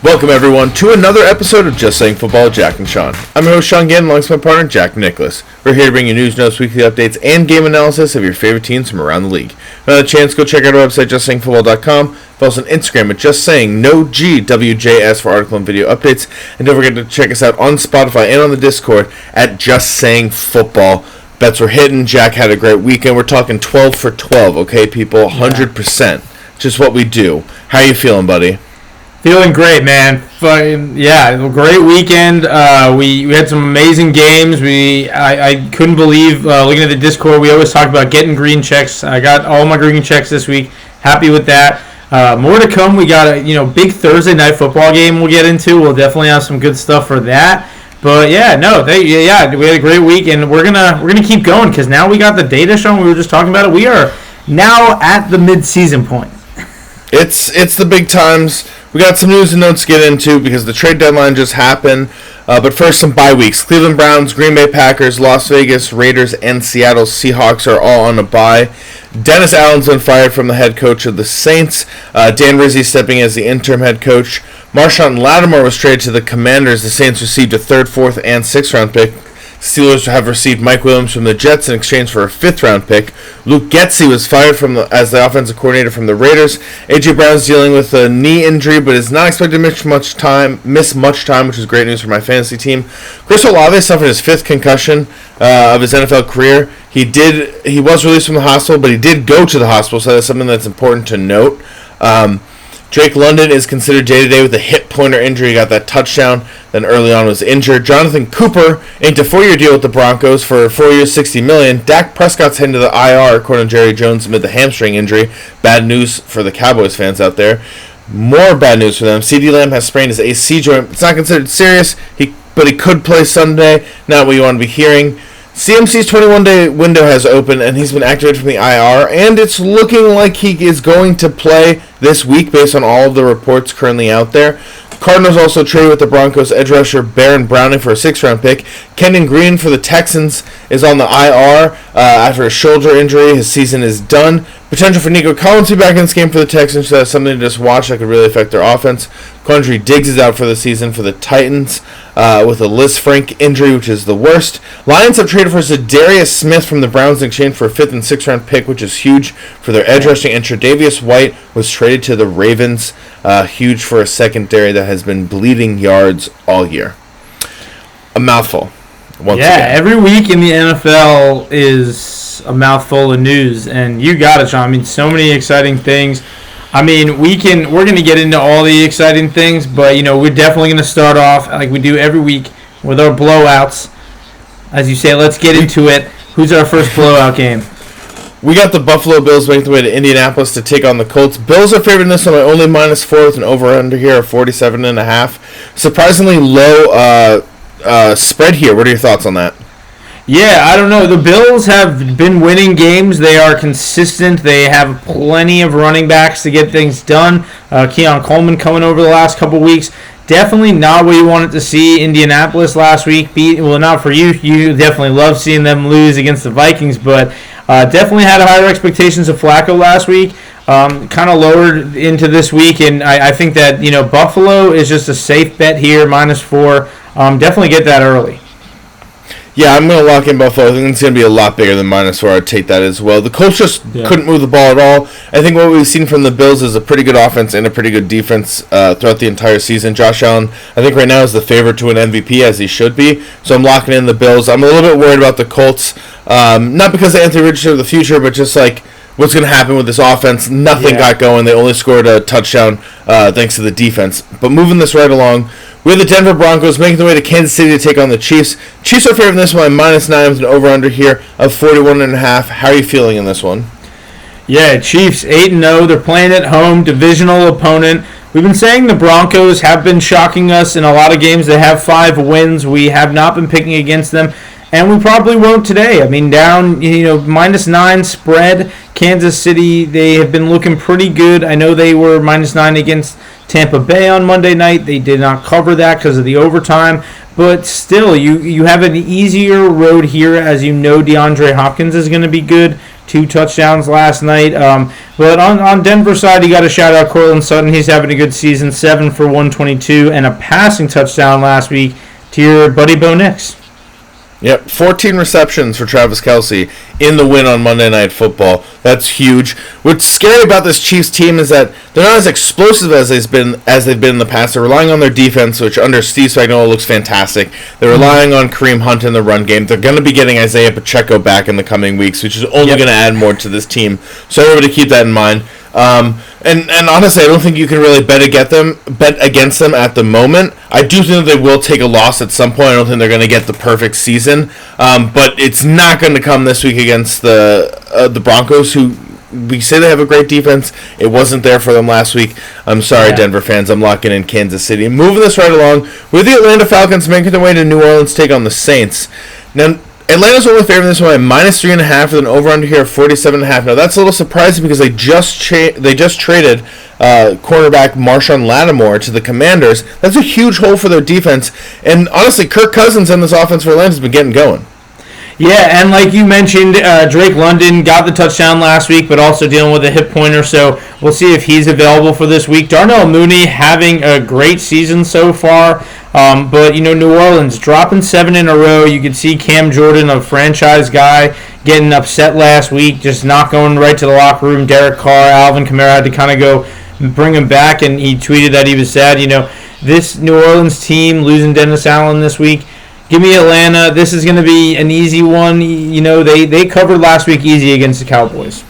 Welcome, everyone, to another episode of Just Saying Football with Jack and Sean. I'm your host, Sean Gannon, alongside my partner, Jack Nicholas. We're here to bring you news, notes, weekly updates, and game analysis of your favorite teams from around the league. Another chance, go check out our website, justsayingfootball.com. Follow us on Instagram at JustSaying, for article and video updates. And don't forget to check us out on Spotify and on the Discord at Just Saying Football. Bets were hitting. Jack had a great weekend. We're talking 12 for 12, okay, people? 100%. Just what we do. How are you feeling, buddy? Feeling great, man. Great weekend. We had some amazing games. I couldn't believe, looking at the Discord, we always talk about getting green checks. I got all my green checks this week. Happy with that. More to come. We got a big Thursday night football game we'll get into. We'll definitely have some good stuff for that. But we had a great week, and we're gonna keep going because now we got the data showing. We were just talking about it. We are now at the mid-season point. It's the big times. We got some news and notes to get into because the trade deadline just happened. But first, some bye weeks. Cleveland Browns, Green Bay Packers, Las Vegas Raiders, and Seattle Seahawks are all on a bye. Dennis Allen's been fired from the head coach of the Saints. Dan Rizzi stepping as the interim head coach. Marshawn Lattimore was traded to the Commanders. The Saints received a 3rd, 4th, and 6th round pick. Steelers have received Mike Williams from the Jets in exchange for a 5th round pick. Luke Getsy was fired as the offensive coordinator from the Raiders. A.J. Brown's dealing with a knee injury, but is not expected to miss much time, which is great news for my fantasy team. Chris Olave suffered his 5th concussion of his NFL career. He was released from the hospital, but he did go to the hospital, so that's something that's important to note. Drake London is considered day-to-day with a hip pointer injury. He got that touchdown, then early on was injured. Jonathan Cooper inked a 4-year deal with the Broncos for 4 years, $60 million. Dak Prescott's heading to the IR, according to Jerry Jones, amid the hamstring injury. Bad news for the Cowboys fans out there. More bad news for them. CeeDee Lamb has sprained his AC joint. It's not considered serious, but he could play Sunday. Not what you want to be hearing. CMC's 21-day window has opened, and he's been activated from the IR, and it's looking like he is going to play this week based on all of the reports currently out there. Cardinals also traded with the Broncos edge rusher Baron Browning for a 6th round pick. Kendon Green for the Texans is on the IR after a shoulder injury. His season is done. Potential for Nico Collins to be back in this game for the Texans, so that's something to just watch that could really affect their offense. Quandre Diggs is out for the season for the Titans with a Liz Frank injury, which is the worst. Lions have traded for Zadarius Smith from the Browns in exchange for a 5th and 6th round pick, which is huge for their edge rushing. And Tre'Davious White was traded to the Ravens, huge for a secondary that has been bleeding yards all year. A mouthful. Once again. Every week in the NFL is a mouthful of news, and you got it, Sean. I mean, so many exciting things. I mean, we're going to get into all the exciting things, but, we're definitely going to start off, like we do every week, with our blowouts. As you say, let's get into it. Who's our first blowout game? We got the Buffalo Bills making the way to Indianapolis to take on the Colts. Bills are favored in this one by only -4 with an over-under here of 47.5. Surprisingly low spread here. What are your thoughts on that? Yeah, I don't know. The Bills have been winning games. They are consistent. They have plenty of running backs to get things done. Keon Coleman coming over the last couple weeks. Definitely not what you wanted to see. Indianapolis last week not for you. You definitely love seeing them lose against the Vikings, but definitely had higher expectations of Flacco last week. Kind of lowered into this week, and I think that Buffalo is just a safe bet here, -4. Definitely get that early. Yeah, I'm going to lock in Buffalo. I think it's going to be a lot bigger than -4. I'd take that as well. The Colts just couldn't move the ball at all. I think what we've seen from the Bills is a pretty good offense and a pretty good defense throughout the entire season. Josh Allen, I think right now is the favorite to an MVP, as he should be. So I'm locking in the Bills. I'm a little bit worried about the Colts, not because of Anthony Richardson of the future, but just like what's going to happen with this offense. Nothing got going. They only scored a touchdown thanks to the defense. But moving this right along, we have the Denver Broncos making their way to Kansas City to take on the Chiefs. Chiefs are favored in this one by -9 with an over-under here of 41.5. How are you feeling in this one? Yeah, Chiefs 8-0. They're playing at home, divisional opponent. We've been saying the Broncos have been shocking us in a lot of games. They have 5 wins. We have not been picking against them, and we probably won't today. I mean, down, -9 spread. Kansas City, they have been looking pretty good. I know they were -9 against Tampa Bay on Monday night. They did not cover that because of the overtime. But still, you have an easier road here, as DeAndre Hopkins is going to be good. 2 touchdowns last night. But on Denver's side, you got to shout out Cortland Sutton. He's having a good season, 7 for 122, and a passing touchdown last week to your buddy Bo Nix. Yep, 14 receptions for Travis Kelce in the win on Monday Night Football. That's huge. What's scary about this Chiefs team is that they're not as explosive as they've been in the past. They're relying on their defense, which under Steve Spagnuolo looks fantastic. They're relying on Kareem Hunt in the run game. They're going to be getting Isaiah Pacheco back in the coming weeks, which is only going to add more to this team. So everybody keep that in mind. And honestly, I don't think you can really bet against them at the moment. I do think they will take a loss at some point. I don't think they're going to get the perfect season, but it's not going to come this week against the Broncos, who we say they have a great defense. It wasn't there for them last week. I'm sorry, Denver fans. I'm locking in Kansas City. Moving this right along with the Atlanta Falcons making their way to New Orleans to take on the Saints. Now, Atlanta's only favored this one by -3.5 with an over-under here of 47.5. Now that's a little surprising because they just traded cornerback Marshawn Lattimore to the Commanders. That's a huge hole for their defense. And honestly, Kirk Cousins and this offense for Atlanta has been getting going. Yeah, and like you mentioned, Drake London got the touchdown last week, but also dealing with a hip pointer, so we'll see if he's available for this week. Darnell Mooney having a great season so far, but New Orleans dropping 7 in a row. You can see Cam Jordan, a franchise guy, getting upset last week, just not going right to the locker room. Derek Carr, Alvin Kamara had to kind of go bring him back, and he tweeted that he was sad. This New Orleans team losing Dennis Allen this week. Give me Atlanta. This is going to be an easy one. They covered last week easy against the Cowboys.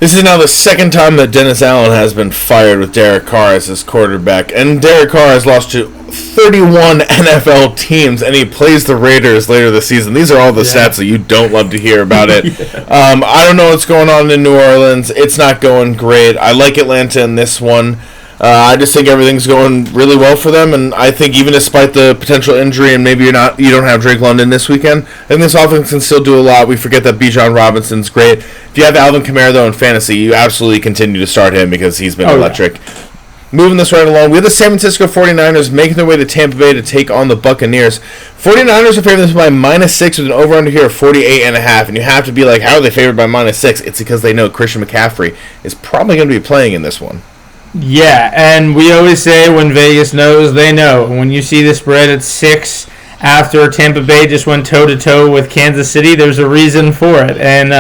This is now the second time that Dennis Allen has been fired with Derek Carr as his quarterback. And Derek Carr has lost to 31 NFL teams, and he plays the Raiders later this season. These are all the stats that you don't love to hear about it. I don't know what's going on in New Orleans. It's not going great. I like Atlanta in this one. I just think everything's going really well for them, and I think even despite the potential injury, and maybe you don't have Drake London this weekend, I think this offense can still do a lot. We forget that Bijan Robinson's great. If you have Alvin Kamara though in fantasy, you absolutely continue to start him because he's been electric. Yeah. Moving this right along, we have the San Francisco 49ers making their way to Tampa Bay to take on the Buccaneers. 49ers are favored this by -6 with an over-under here of 48.5, and you have to be like, how are they favored by -6? It's because they know Christian McCaffrey is probably going to be playing in this one. Yeah, and we always say when Vegas knows, they know. When you see the spread at 6 after Tampa Bay just went toe-to-toe with Kansas City, there's a reason for it. And,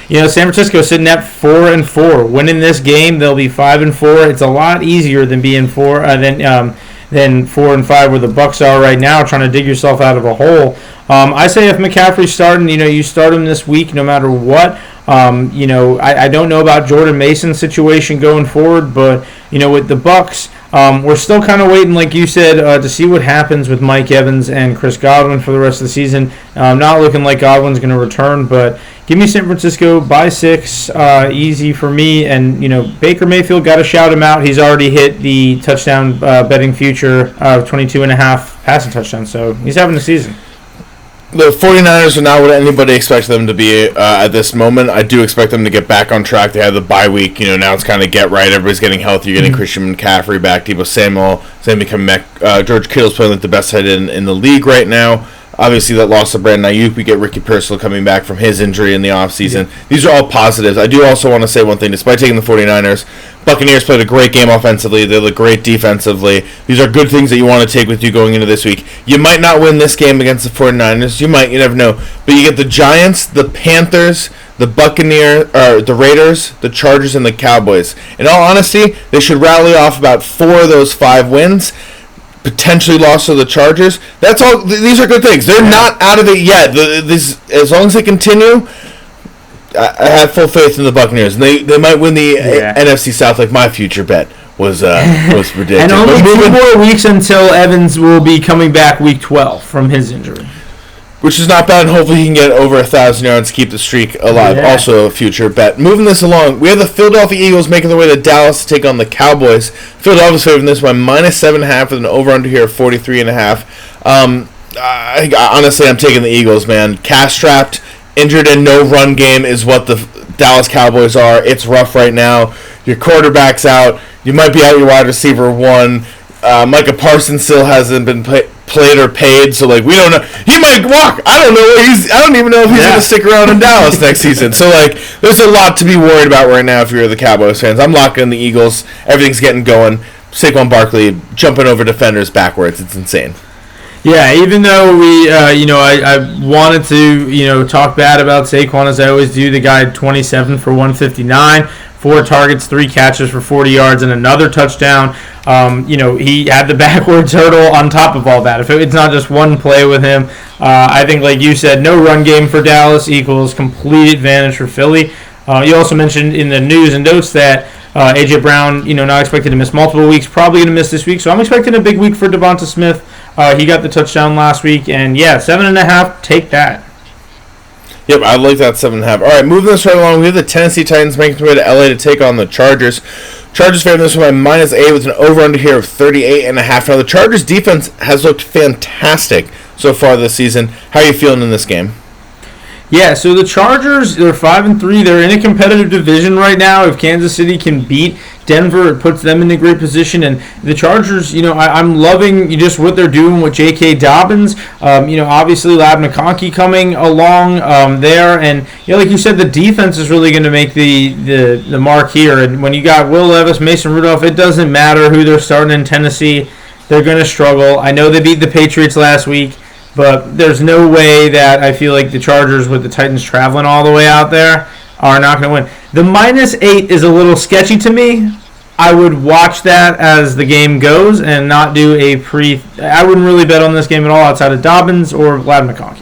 San Francisco sitting at 4-4. Winning this game, they'll be 5-4. It's a lot easier than being 4-5 where the Bucs are right now, trying to dig yourself out of a hole. I say if McCaffrey's starting, you start him this week no matter what. I don't know about Jordan Mason's situation going forward, but with the Bucs, we're still kind of waiting, like you said, to see what happens with Mike Evans and Chris Godwin for the rest of the season. Not looking like Godwin's going to return, but give me San Francisco by 6, easy for me. And Baker Mayfield, got to shout him out. He's already hit the touchdown betting future of 22.5 passing touchdowns, so he's having a season. The 49ers are not what anybody expects them to be at this moment. I do expect them to get back on track. They had the bye week. Now it's kind of get right. Everybody's getting healthy. You're getting Christian McCaffrey back. Deebo Samuel. George Kittle's playing like the best head in the league right now. Obviously, that loss of Brandon Ayuk. We get Ricky Pearsall coming back from his injury in the offseason. These are all positives. I do also want to say one thing. Despite taking the 49ers, Buccaneers played a great game offensively. They look great defensively. These are good things that you want to take with you going into this week. You might not win this game against the 49ers. You might. You never know. But you get the Giants, the Panthers, the the Raiders, the Chargers, and the Cowboys. In all honesty, they should rally off about 4 of those 5 wins. Potentially lost to the Chargers. That's all. These are good things. They're not out of it yet. As long as they continue, I have full faith in the Buccaneers. And they might win the NFC South, like my future bet was predicted. And only 2 more weeks until Evans will be coming back week 12 from his injury. Which is not bad, and hopefully he can get over 1,000 yards to keep the streak alive. Yeah. Also a future bet. Moving this along, we have the Philadelphia Eagles making their way to Dallas to take on the Cowboys. Philadelphia's favoring this by -7.5 with an over-under here of 43.5. Honestly, I'm taking the Eagles, man. Cash-strapped, injured, and no run game is what the Dallas Cowboys are. It's rough right now. Your quarterback's out. You might be out your wide receiver 1. Micah Parsons still hasn't been played or paid, so like we don't know. He might walk. I don't know. I don't even know if he's going to stick around in Dallas next season. So like, there's a lot to be worried about right now if you're the Cowboys fans. I'm locking in the Eagles. Everything's getting going. Saquon Barkley jumping over defenders backwards. It's insane. Yeah, even though we, I wanted to, talk bad about Saquon as I always do. The guy had 27 for 159, 4 targets, 3 catches for 40 yards, and another touchdown. He had the backwards hurdle on top of all that. If it's not just one play with him, I think, like you said, no run game for Dallas equals complete advantage for Philly. You also mentioned in the news and notes that A.J. Brown, not expected to miss multiple weeks, probably going to miss this week. So I'm expecting a big week for Devonta Smith. He got the touchdown last week, and 7.5, take that. Yep, I like that 7.5. All right, moving this right along, we have the Tennessee Titans making their way to LA to take on the Chargers. Chargers favored this one by -8 with an over-under here of 38.5. Now, the Chargers defense has looked fantastic so far this season. How are you feeling in this game? Yeah, so the Chargers, they're 5-3. They're in a competitive division right now. If Kansas City can beat Denver, it puts them in a great position. And the Chargers, I'm loving just what they're doing with J.K. Dobbins. Obviously, Lab McConkey coming along there. And, like you said, the defense is really going to make the mark here. And when you got Will Levis, Mason Rudolph, it doesn't matter who they're starting in Tennessee. They're going to struggle. I know they beat the Patriots last week. But there's no way that I feel like the Chargers, with the Titans traveling all the way out there, are not going to win. The -8 is a little sketchy to me. I would watch that as the game goes and not do I wouldn't really bet on this game at all outside of Dobbins or Vlad McConkey.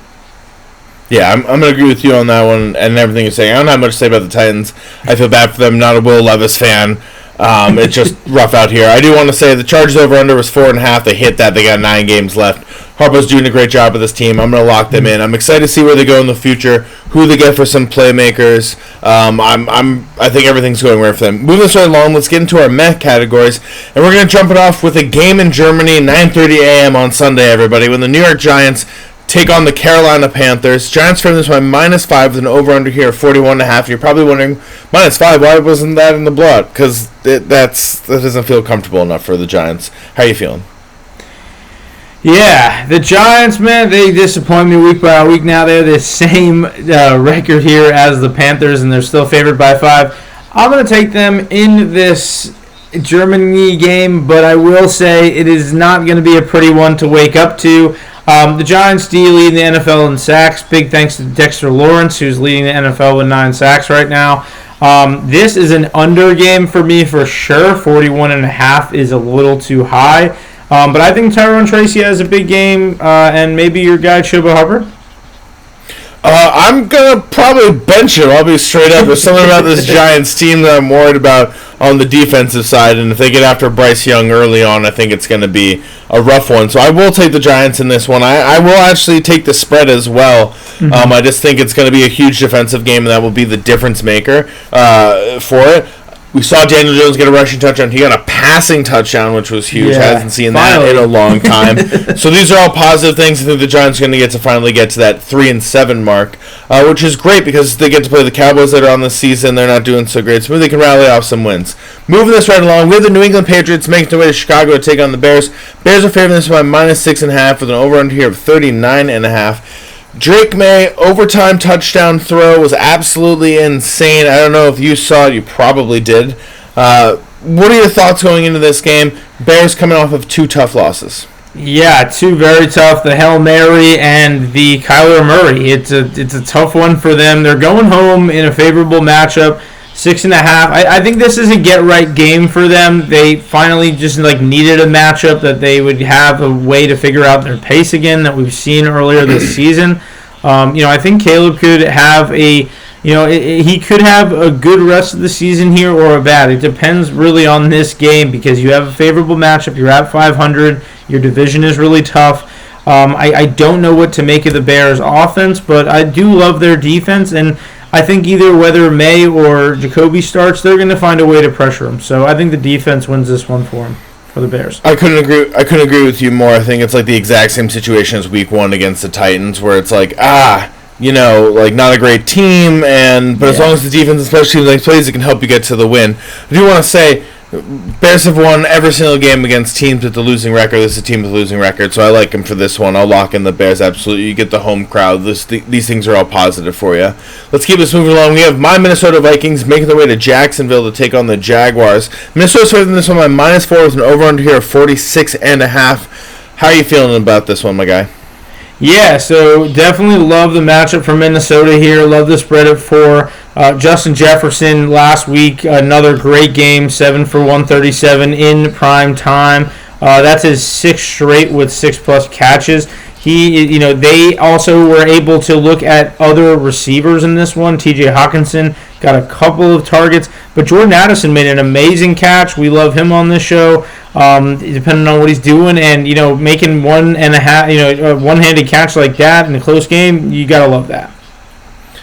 Yeah, I'm going to agree with you on that one and everything you're saying. I don't have much to say about the Titans. I feel bad for them. Not a Will Levis fan. It's just rough out here. I do want to say the Chargers over-under was 4.5. They hit that. They got 9 games left. Harbaugh's doing a great job with this team. I'm going to lock them in. I'm excited to see where they go in the future, who they get for some playmakers. I think everything's going right for them. Moving this right along, let's get into our meh categories, and we're going to jump it off with a game in Germany, 9:30 a.m. on Sunday, everybody, when the New York Giants take on the Carolina Panthers. Giants favor this by -5 with an over-under here of 41.5. You're probably wondering, -5, why wasn't that in the blood? Because that doesn't feel comfortable enough for the Giants. How are you feeling? Yeah, the Giants, man, they disappoint me week by week now. They're the same record here as the Panthers, and they're still favored by 5. I'm going to take them in this Germany game, but I will say it is not going to be a pretty one to wake up to. The Giants D lead the NFL in sacks. Big thanks to Dexter Lawrence, who's leading the NFL with 9 sacks right now. This is an under game for me for sure. 41.5 is a little too high. But I think Tyrone Tracy has a big game, and maybe your guy Chuba Hubbard. I'm going to probably bench him. I'll be straight up. There's something about this Giants team that I'm worried about on the defensive side, and if they get after Bryce Young early on, I think it's going to be a rough one. So I will take the Giants in this one. I will actually take the spread as well. Mm-hmm. I just think it's going to be a huge defensive game, and that will be the difference maker for it. We saw Daniel Jones get a rushing touchdown. He got a passing touchdown, which was huge. Yeah, hasn't seen that in a long time. So these are all positive things. I think the Giants are going to get to finally get to that 3-7 mark, which is great because they get to play the Cowboys later on this season. They're not doing so great, so maybe they can rally off some wins. Moving this right along, we have the New England Patriots making their way to Chicago to take on the Bears. Bears are favoring this by -6.5 with an over-under here of 39.5. Drake May overtime touchdown throw was absolutely insane. I don't know if you saw it. You probably did. What are your thoughts going into this game? Bears coming off of 2 tough losses. Yeah, 2 very tough. The Hail Mary and the Kyler Murray. It's a tough one for them. They're going home in a favorable matchup. 6.5. I think this is a get-right game for them. They finally just needed a matchup that they would have a way to figure out their pace again that we've seen earlier this season. I think Caleb could have he could have a good rest of the season here or a bad. It depends really on this game because you have a favorable matchup. You're at 500. Your division is really tough. I don't know what to make of the Bears' offense, but I do love their defense, and I think either whether May or Jacoby starts, they're going to find a way to pressure them. So I think the defense wins this one for the Bears. I couldn't agree with you more. I think it's the exact same situation as Week 1 against the Titans, where it's not a great team, but as long as the defense, especially plays, it can help you get to the win. I do want to say Bears have won every single game against teams with the losing record. This is a team with a losing record, so I like them for this one. I'll lock in the Bears, absolutely. You get the home crowd. These things are all positive for you. Let's keep this moving along. We have my Minnesota Vikings making their way to Jacksonville to take on the Jaguars. Minnesota's favored in this one by -4 with an over-under here of 46.5. How are you feeling about this one, my guy? Yeah, so definitely love the matchup for Minnesota here. Love the spread at 4. Justin Jefferson last week, another great game, 7 for 137 in prime time. That's his 6th straight with 6+ catches. They also were able to look at other receivers in this one. T.J. Hawkinson got a couple of targets, but Jordan Addison made an amazing catch. We love him on this show, depending on what he's doing, and making 1.5, a one-handed catch like that in a close game. You gotta love that.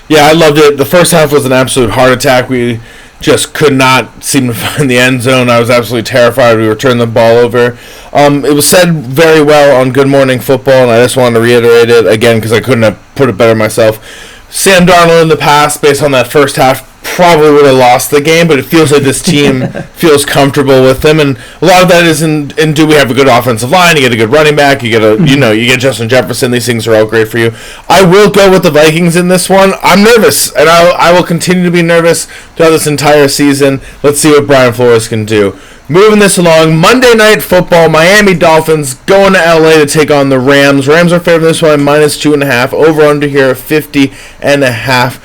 Yeah, I loved it. The first half was an absolute heart attack. We just could not seem to find the end zone. I was absolutely terrified. We were turning the ball over. It was said very well on Good Morning Football, and I just wanted to reiterate it again because I couldn't have put it better myself. Sam Darnold in the past, based on that first half, probably would have lost the game, but it feels like this team feels comfortable with them, and a lot of that is in do we have a good offensive line? You get a good running back, you get Justin Jefferson. These things are all great for you. I will go with the Vikings in this one. I'm nervous, and I will continue to be nervous throughout this entire season. Let's see what Brian Flores can do. Moving this along, Monday Night Football, Miami Dolphins going to LA to take on the Rams. Rams are favored in this one -2.5. Over under here 50.5.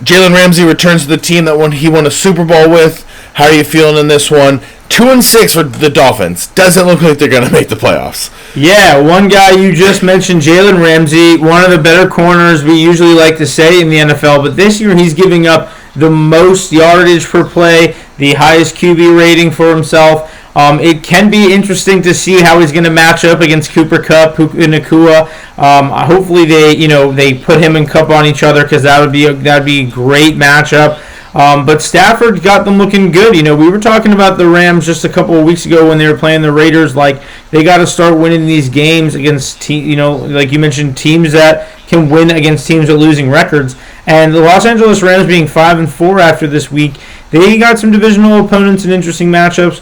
Jalen Ramsey returns to the team that he won a Super Bowl with. How are you feeling in this one? 2-6 for the Dolphins. Doesn't look like they're going to make the playoffs. Yeah, one guy you just mentioned, Jalen Ramsey, one of the better corners we usually like to say in the NFL, but this year he's giving up the most yardage per play, the highest QB rating for himself. It can be interesting to see how he's going to match up against Cooper Kupp, Nakua. Hopefully they put him and Kupp on each other because that would be a great matchup. But Stafford got them looking good. We were talking about the Rams just a couple of weeks ago when they were playing the Raiders. Like, they got to start winning these games against like you mentioned, teams that can win against teams with losing records. And the Los Angeles Rams being 5-4 after this week, they got some divisional opponents and interesting matchups.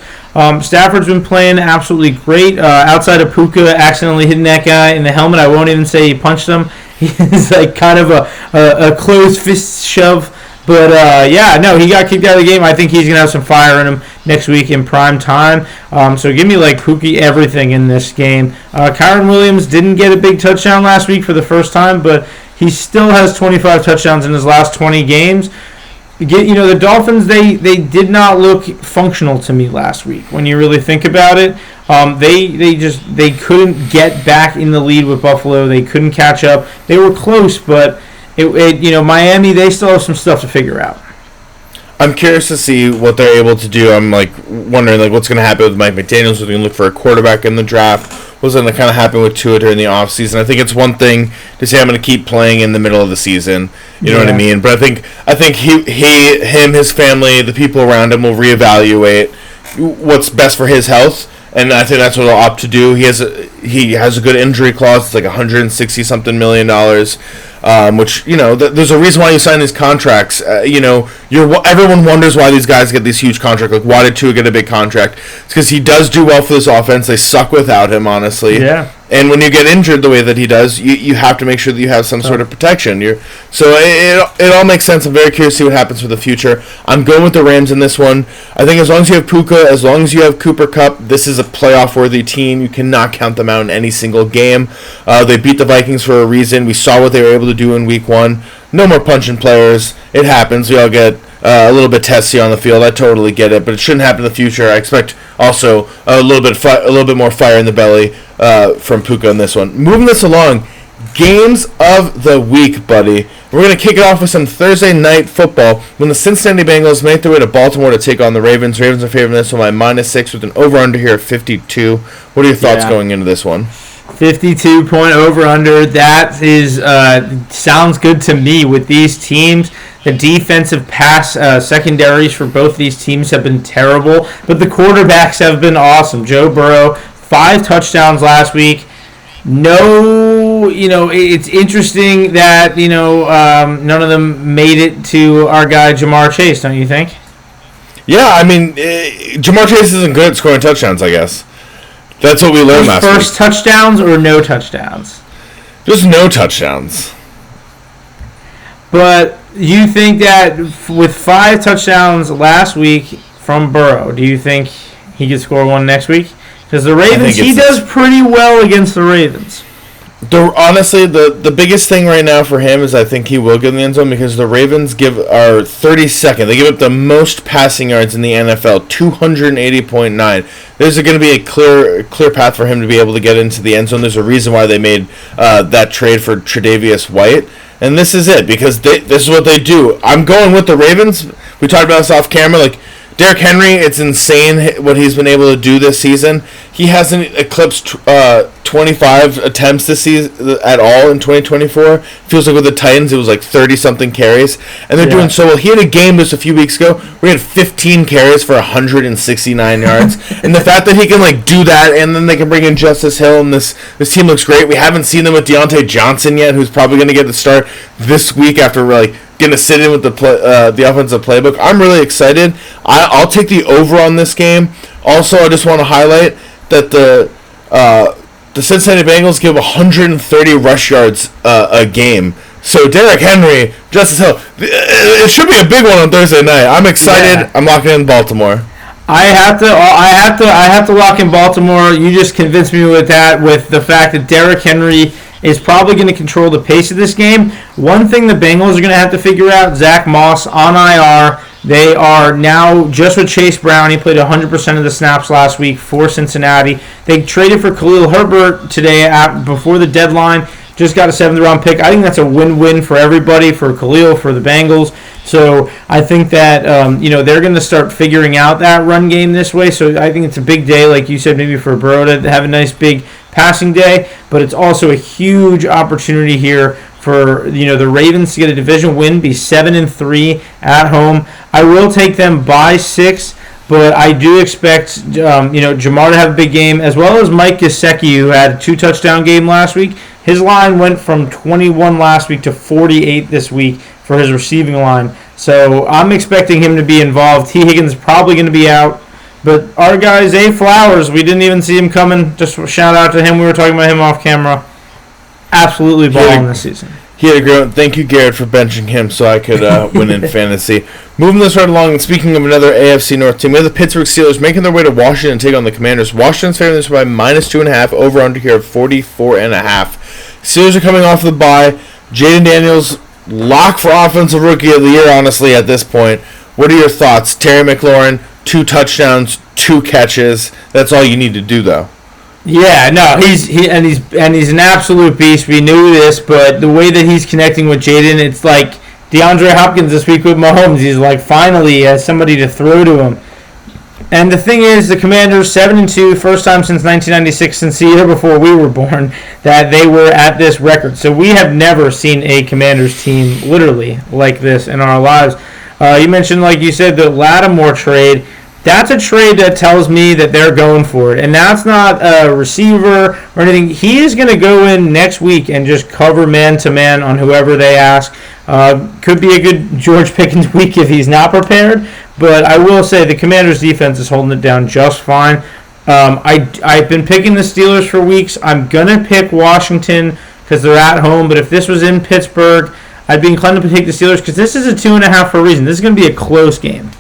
Stafford's been playing absolutely great. Outside of Puka accidentally hitting that guy in the helmet, I won't even say he punched him. He's like kind of a closed fist shove. But, he got kicked out of the game. I think he's going to have some fire in him next week in prime time. So give me, Pookie everything in this game. Kyron Williams didn't get a big touchdown last week for the first time, but he still has 25 touchdowns in his last 20 games. The Dolphins, they did not look functional to me last week. When you really think about it, they couldn't get back in the lead with Buffalo. They couldn't catch up. They were close, but Miami, they still have some stuff to figure out. I'm curious to see what they're able to do. I'm wondering what's going to happen with Mike McDaniels. We're going to look for a quarterback in the draft. What's going to kind of happen with Tua during the offseason? I think it's one thing to say I'm going to keep playing in the middle of the season. You know what I mean? But I think him, his family, the people around him will reevaluate what's best for his health. And I think that's what he'll opt to do. He has a good injury clause. It's like $160-something million. Which, there's a reason why you sign these contracts. Everyone wonders why these guys get these huge contracts. Like, why did Tua get a big contract? It's because he does do well for this offense. They suck without him, honestly. Yeah. And when you get injured the way that he does, you have to make sure that you have some sort of protection. So it all makes sense. I'm very curious to see what happens for the future. I'm going with the Rams in this one. I think as long as you have Puka, as long as you have Cooper Kupp, this is a playoff-worthy team. You cannot count them out in any single game. They beat the Vikings for a reason. We saw what they were able to do in Week 1. No more punching players. It happens. We all get a little bit testy on the field. I totally get it, but it shouldn't happen in the future. I expect also a little bit more fire in the belly from Puka in this one. Moving this along, games of the week, buddy. We're going to kick it off with some Thursday night football when the Cincinnati Bengals make their way to Baltimore to take on the Ravens. Ravens are favored in this one by -6 with an over-under here of 52. What are your thoughts going into this one? 52-point over-under. That is sounds good to me with these teams. The defensive pass secondaries for both these teams have been terrible, but the quarterbacks have been awesome. Joe Burrow, 5 touchdowns last week. It's interesting that, none of them made it to our guy Jamar Chase, don't you think? Yeah, I mean, Jamar Chase isn't good at scoring touchdowns, I guess. That's what we learned last week. First touchdowns or no touchdowns? Just no touchdowns. But you think that with 5 touchdowns last week from Burrow, do you think he could score one next week? Because the Ravens, he does pretty well against the Ravens. Honestly, the biggest thing right now for him is I think he will get in the end zone because the Ravens are 32nd. They give up the most passing yards in the NFL, 280.9. There's going to be a clear path for him to be able to get into the end zone. There's a reason why they made that trade for Tre'Davious White. And this is it, because this is what they do. I'm going with the Ravens. We talked about this off camera. Like, Derrick Henry, it's insane what he's been able to do this season. He hasn't eclipsed 25 attempts this season at all in 2024. Feels like with the Titans, it was like 30-something carries. And they're doing so well. He had a game just a few weeks ago where he had 15 carries for 169 yards. And the fact that he can like do that, and then they can bring in Justice Hill, and this team looks great. We haven't seen them with Deontay Johnson yet, who's probably going to get the start this week after like going to sit in with the offensive playbook. I'm really excited. I'll take the over on this game. Also, I just want to highlight that the Cincinnati Bengals give 130 rush yards a game. So Derrick Henry, Justice Hill, it should be a big one on Thursday night. I'm excited. Yeah. I'm locking in Baltimore. I have to lock in Baltimore. You just convinced me with that, with the fact that Derrick Henry is probably going to control the pace of this game. One thing the Bengals are going to have to figure out, Zach Moss on IR. They are now just with Chase Brown. He played 100% of the snaps last week for Cincinnati. They traded for Khalil Herbert today before the deadline. Just got a 7th-round pick. I think that's a win-win for everybody, for Khalil, for the Bengals. So I think that they're going to start figuring out that run game this way. So I think it's a big day, like you said, maybe for Burrow to have a nice big passing day. But it's also a huge opportunity here for the Ravens to get a division win, be 7-3 at home. I will take them by 6. But I do expect Jamar to have a big game, as well as Mike Gesicki, who had a 2-touchdown game last week. His line went from 21 last week to 48 this week for his receiving line. So I'm expecting him to be involved. T. Higgins is probably going to be out. But our guy, Zay Flowers, we didn't even see him coming. Just a shout out to him. We were talking about him off camera. Absolutely balling this season. He had a great one. Thank you, Garrett, for benching him so I could win in fantasy. Moving this right along, and speaking of another AFC North team, we have the Pittsburgh Steelers making their way to Washington to take on the Commanders. Washington's favoring this by -2.5, over under here of 44.5. Steelers are coming off the bye. Jaden Daniels, lock for Offensive Rookie of the Year, honestly, at this point. What are your thoughts? Terry McLaurin, 2 touchdowns, 2 catches. That's all you need to do, though. Yeah, no, he's an absolute beast. We knew this, but the way that he's connecting with Jaden, it's like DeAndre Hopkins this week with Mahomes. He's like finally has somebody to throw to him. And the thing is, the Commanders 7-2, first time since 1996, since the year before we were born, that they were at this record. So we have never seen a Commanders team literally like this in our lives. You mentioned, like you said, the Lattimore trade. That's a trade that tells me that they're going for it. And that's not a receiver or anything. He is going to go in next week and just cover man-to-man on whoever they ask. Could be a good George Pickens week if he's not prepared. But I will say the Commanders' defense is holding it down just fine. I've been picking the Steelers for weeks. I'm going to pick Washington because they're at home. But if this was in Pittsburgh, I'd be inclined to take the Steelers because this is a 2.5 for a reason. This is going to be a close game.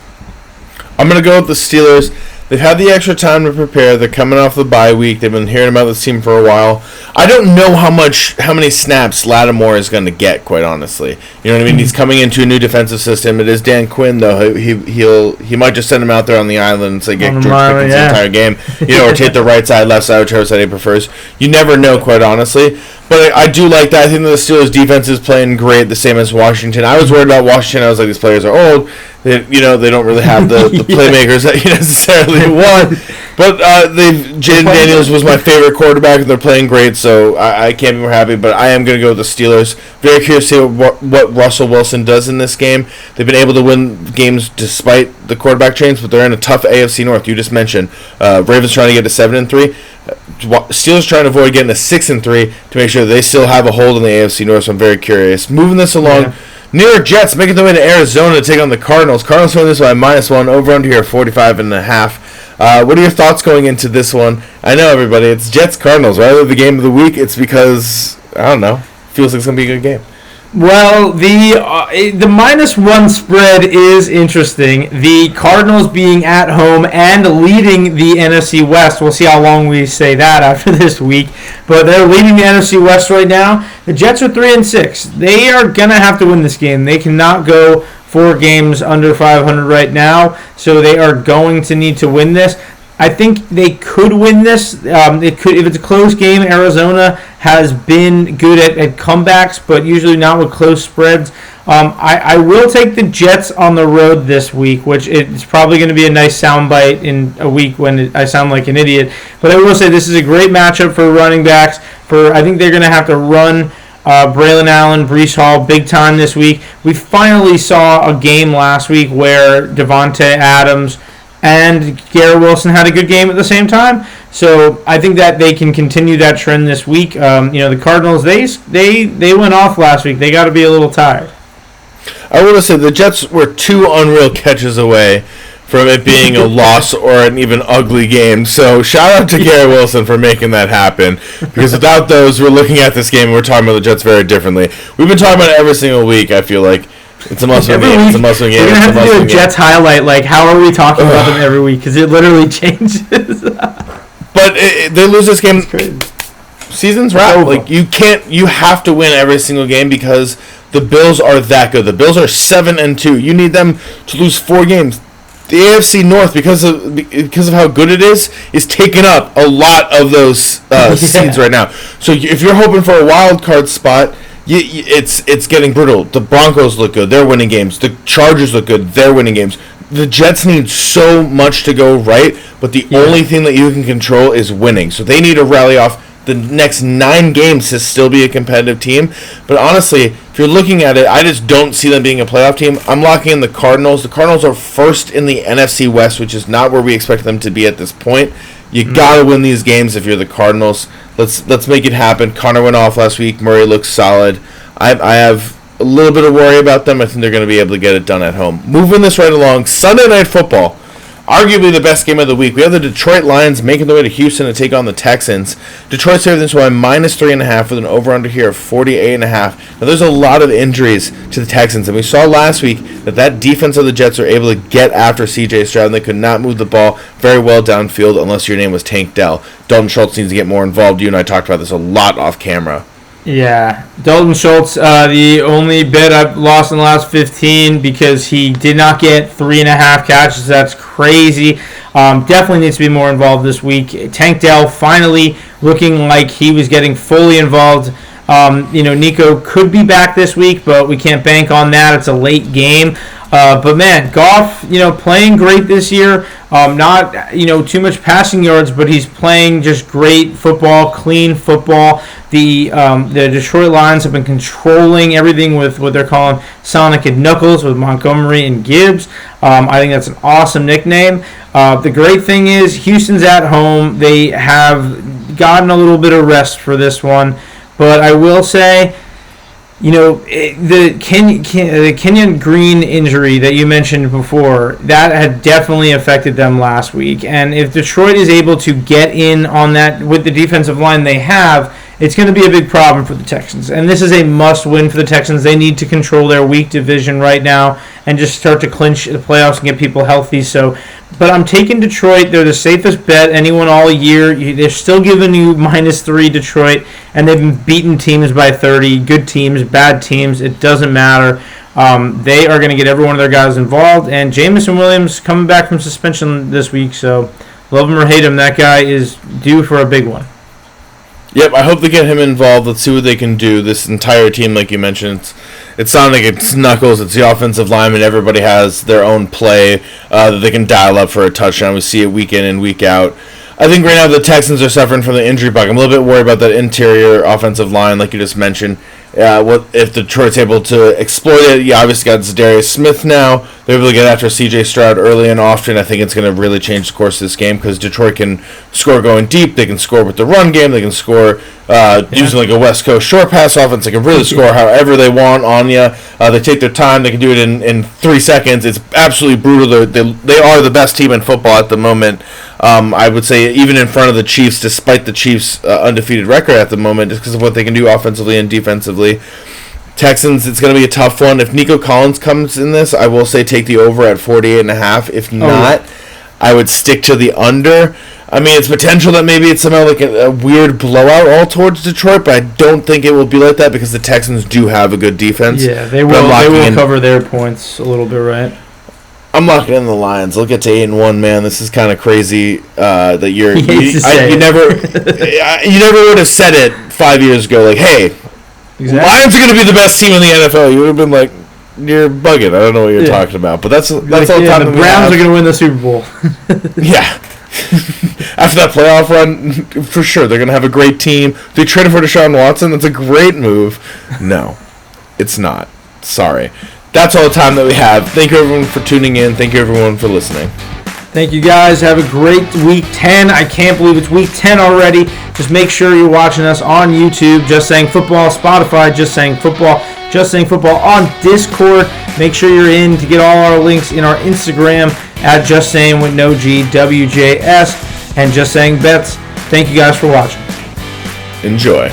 I'm going to go with the Steelers. They've had the extra time to prepare. They're coming off the bye week. They've been hearing about this team for a while. I don't know how many snaps Lattimore is going to get, quite honestly. You know what I mean? He's coming into a new defensive system. It is Dan Quinn, though. He might just send him out there on the island and say, get George Pickens the entire game. Or take the right side, left side, whichever side he prefers. You never know, quite honestly. But I do like that. I think the Steelers' defense is playing great, the same as Washington. I was worried about Washington. I was like, these players are old. They don't really have the playmakers that you necessarily want. But Jaden Daniels was my favorite quarterback, and they're playing great, so I can't be more happy. But I am going to go with the Steelers. Very curious to see what Russell Wilson does in this game. They've been able to win games despite the quarterback change, but they're in a tough AFC North. You just mentioned Ravens trying to get to 7-3. Steelers trying to avoid getting to 6-3 to make sure they still have a hold in the AFC North. So I'm very curious. Moving this along. New York Jets making their way to Arizona to take on the Cardinals. Cardinals win this by -1. Over under here 45.5. What are your thoughts going into this one? I know, everybody, it's Jets Cardinals. Rather the game of the week, it's because I don't know. Feels like it's gonna be a good game. Well, the -1 spread is interesting. The Cardinals being at home and leading the NFC West. We'll see how long we say that after this week. But they're leading the NFC West right now. The Jets are 3-6. They are gonna have to win this game. They cannot go 4 games under 500 right now, so they are going to need to win this. I think they could win this. It could, if it's a close game. Arizona has been good at comebacks, but usually not with close spreads. I will take the Jets on the road this week, which it's probably going to be a nice soundbite in a week when I sound like an idiot. But I will say this is a great matchup for running backs. I think they're going to have to run Braylon Allen, Breece Hall, big time this week. We finally saw a game last week where Devontae Adams and Garrett Wilson had a good game at the same time. So I think that they can continue that trend this week. The Cardinals, they went off last week. They got to be a little tired. I want to say the Jets were 2 unreal catches away from it being a loss or an even ugly game. So shout out to Garrett Wilson for making that happen. Because without those, we're looking at this game and we're talking about the Jets very differently. We've been talking about it every single week, I feel like. It's a must-win game. It's a must-win game. We're going to have to do a Jets highlight. Like, how are we talking about them every week? Because it literally changes. But they lose this game. Season's wrapped. Like, you have to win every single game because the Bills are that good. The Bills are 7-2. You need them to lose 4 games. The AFC North, because of how good it is taking up a lot of those seeds right now. So if you're hoping for a wild card spot, it's getting brutal. The Broncos look good. They're winning games. The Chargers look good. They're winning games. The Jets need so much to go right, but the only thing that you can control is winning. So they need to rally off the next 9 games to still be a competitive team. But honestly, if you're looking at it, I just don't see them being a playoff team. I'm locking in the Cardinals. The Cardinals are first in the NFC West, which is not where we expect them to be at this point. You gotta win these games if you're the Cardinals. Let's make it happen. Connor went off last week. Murray looks solid. I have a little bit of worry about them. I think they're going to be able to get it done at home. Moving this right along, Sunday Night Football. Arguably the best game of the week. We have the Detroit Lions making their way to Houston to take on the Texans. Detroit's favored this by -3.5 with an over-under here of 48.5. Now there's a lot of injuries to the Texans, and we saw last week that defense of the Jets are able to get after C.J. Stroud, and they could not move the ball very well downfield unless your name was Tank Dell. Dalton Schultz needs to get more involved. You and I talked about this a lot off camera. Yeah, Dalton Schultz, the only bet I've lost in the last 15 because he did not get 3.5 catches. That's crazy. Definitely needs to be more involved this week. Tank Dell finally looking like he was getting fully involved. Nico could be back this week, but we can't bank on that. It's a late game. But man, Goff, playing great this year. Not too much passing yards, but he's playing just great football, clean football. The Detroit Lions have been controlling everything with what they're calling Sonic and Knuckles with Montgomery and Gibbs. I think that's an awesome nickname. The great thing is Houston's at home. They have gotten a little bit of rest for this one, but I will say, the Kenyon Green injury that you mentioned before, that had definitely affected them last week. And if Detroit is able to get in on that with the defensive line they have, it's going to be a big problem for the Texans. And this is a must-win for the Texans. They need to control their weak division right now and just start to clinch the playoffs and get people healthy. But I'm taking Detroit. They're the safest bet anyone all year. They're still giving you -3 Detroit, and they've been beating teams by 30. Good teams, bad teams, it doesn't matter. They are going to get every one of their guys involved. And Jamison Williams coming back from suspension this week, so love him or hate him, that guy is due for a big one. Yep, I hope they get him involved. Let's see what they can do. This entire team, like you mentioned, it's Sonic, it's Knuckles, it's the offensive lineman. Everybody has their own play that they can dial up for a touchdown. We see it week in and week out. I think right now the Texans are suffering from the injury bug. I'm a little bit worried about that interior offensive line, like you just mentioned. What if Detroit's able to exploit it? You obviously got Zadarius Smith now. they're able to get after C.J. Stroud early and often, I think it's going to really change the course of this game because Detroit can score going deep. They can score with the run game. They can score using like a West Coast short pass offense. They can really score however they want on you. They take their time. They can do it in 3 seconds. It's absolutely brutal. They are the best team in football at the moment. I would say even in front of the Chiefs, despite the Chiefs' undefeated record at the moment, just because of what they can do offensively and defensively. Texans, it's going to be a tough one. If Nico Collins comes in this, I will say take the over at 48.5. If not, I would stick to the under. I mean, it's potential that maybe it's somehow like a weird blowout all towards Detroit, but I don't think it will be like that because the Texans do have a good defense. Yeah, they will. They will cover their points a little bit, right? I'm locking in the Lions. They'll get to 8-1, man. This is kind of crazy that you never would have said it 5 years ago. Like, hey. Exactly. Lions are going to be the best team in the NFL. You would have been like, you're bugging. I don't know what you're talking about. But that's all the time the Browns are going to win the Super Bowl. Yeah. After that playoff run, for sure, they're going to have a great team. They traded for Deshaun Watson. That's a great move. No, it's not. Sorry. That's all the time that we have. Thank you, everyone, for tuning in. Thank you, everyone, for listening. Thank you, guys. Have a great Week 10. I can't believe it's Week 10 already. Just make sure you're watching us on YouTube, Just Saying Football, Spotify, Just Saying Football, Just Saying Football on Discord. Make sure you're in to get all our links in our Instagram at Just Saying with no G, WJS, and Just Saying Bets. Thank you guys for watching. Enjoy.